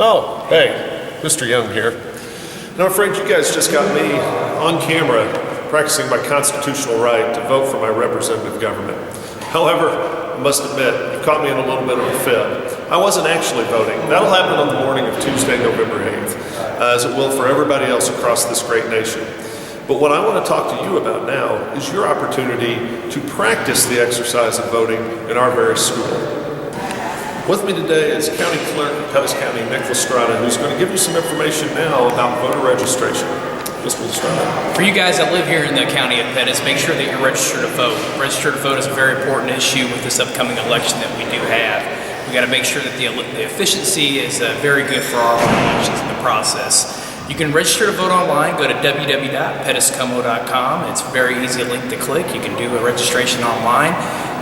Oh, hey, Mr. Young here. And I'm afraid you guys just got me on camera practicing my constitutional right to vote for my representative government. However, I must admit, you caught me in a little bit of a fib. I wasn't actually voting. That'll happen on the morning of Tuesday, November 8th, as it will for everybody else across this great nation. But what I want to talk to you about now is your opportunity to practice the exercise of voting in our very school. With me today is County Clerk of Pettis County, Nick Lestrada, who's going to give you some information now about voter registration. Mr. Lestrada. For you guys that live here in the county of Pettis, make sure that you're registered to vote. Registered to vote is a very important issue with this upcoming election that we do have. We got to make sure that the efficiency is very good for our elections in the process. You can register to vote online. Go to www.pettiscomo.com. It's a very easy link to click. You can do a registration online.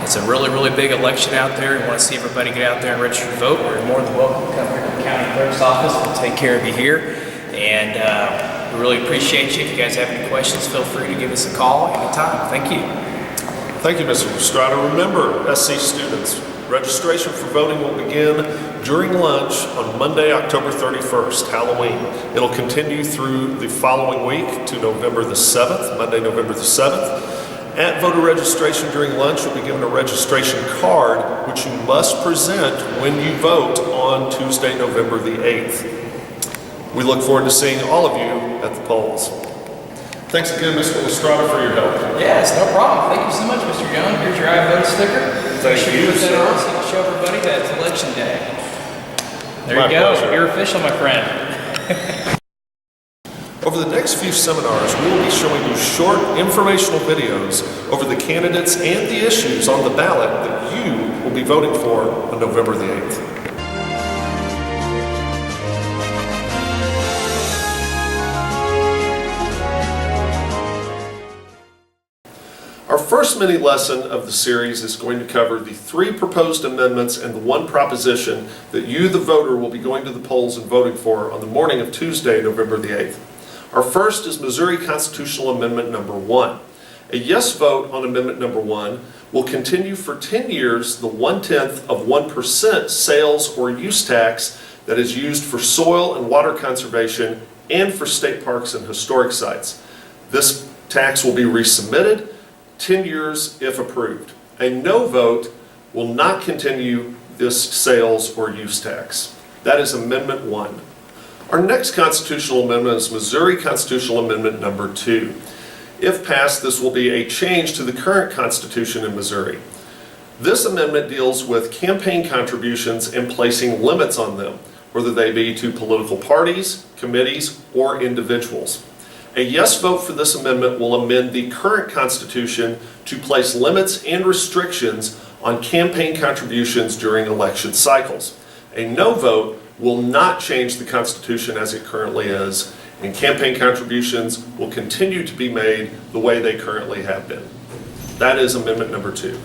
It's a really, really big election out there. We want to see everybody get out there and register to vote. You're more than welcome to come here to the county clerk's office. We'll take care of you here. And we really appreciate you. If you guys have any questions, feel free to give us a call anytime. Thank you. Thank you, Mr. Lestrada. Remember, SC students, registration for voting will begin during lunch on Monday, October 31st, Halloween. It'll continue through the following week to November the 7th, Monday, November the 7th. At voter registration during lunch, you'll be given a registration card, which you must present when you vote on Tuesday, November the 8th. We look forward to seeing all of you at the polls. Thanks again, Mr. Lestrada, for your help. Yes, no problem. Thank you so much, Mr. Young. Here's your iVote sticker. Thank you, Put that sir. on so you can show everybody that it's election day. There My you go. pleasure. You're official, my friend. Over the next few seminars, we will be showing you short informational videos over the candidates and the issues on the ballot that you will be voting for on November the 8th. Our first mini lesson of the series is going to cover the 3 proposed amendments and the 1 proposition that you, the voter, will be going to the polls and voting for on the morning of Tuesday, November the 8th. Our first is Missouri Constitutional Amendment number 1. A yes vote on Amendment number 1 will continue for 10 years the 1/10 of 1% sales or use tax that is used for soil and water conservation and for state parks and historic sites. This tax will be resubmitted 10 years if approved. A no vote will not continue this sales or use tax. That is Amendment 1. Our next constitutional amendment is Missouri Constitutional Amendment number 2. If passed, this will be a change to the current Constitution in Missouri. This amendment deals with campaign contributions and placing limits on them, whether they be to political parties, committees, or individuals. A yes vote for this amendment will amend the current Constitution to place limits and restrictions on campaign contributions during election cycles. A no vote will not change the Constitution as it currently is, and campaign contributions will continue to be made the way they currently have been. That is Amendment number 2.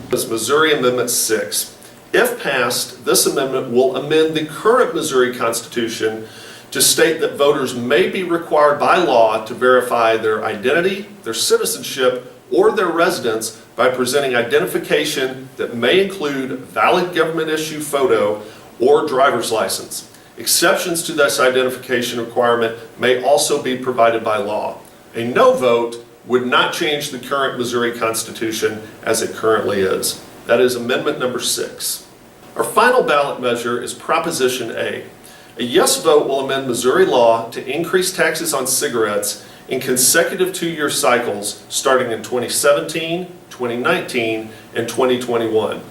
This is Missouri Amendment 6. If passed, this amendment will amend the current Missouri Constitution to state that voters may be required by law to verify their identity, their citizenship, or their residence by presenting identification that may include valid government issue photo or driver's license. Exceptions to this identification requirement may also be provided by law. A no vote would not change the current Missouri Constitution as it currently is. That is Amendment number 6. Our final ballot measure is Proposition A. A yes vote will amend Missouri law to increase taxes on cigarettes in consecutive 2-year cycles starting in 2017, 2019, and 2021.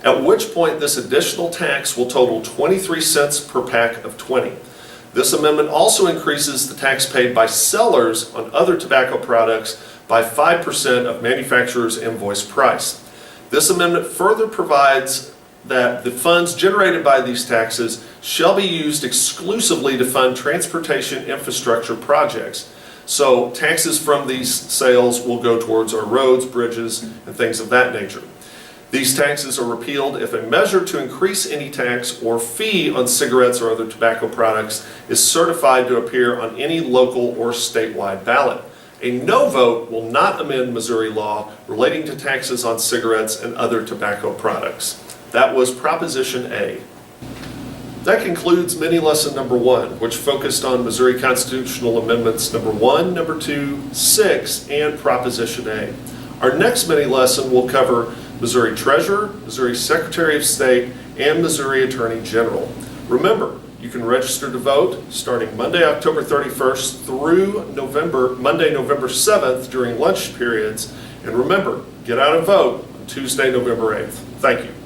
At which point this additional tax will total 23 cents per pack of 20. This amendment also increases the tax paid by sellers on other tobacco products by 5% of manufacturer's invoice price. This amendment further provides that the funds generated by these taxes shall be used exclusively to fund transportation infrastructure projects. So taxes from these sales will go towards our roads, bridges, and things of that nature. These taxes are repealed if a measure to increase any tax or fee on cigarettes or other tobacco products is certified to appear on any local or statewide ballot. A no vote will not amend Missouri law relating to taxes on cigarettes and other tobacco products. That was Proposition A. That concludes mini lesson number 1, which focused on Missouri Constitutional Amendments number 1, number 2, 6, and Proposition A. Our next mini lesson will cover Missouri Treasurer, Missouri Secretary of State, and Missouri Attorney General. Remember, you can register to vote starting Monday, October 31st through Monday, November 7th during lunch periods. And remember, get out and vote on Tuesday, November 8th. Thank you.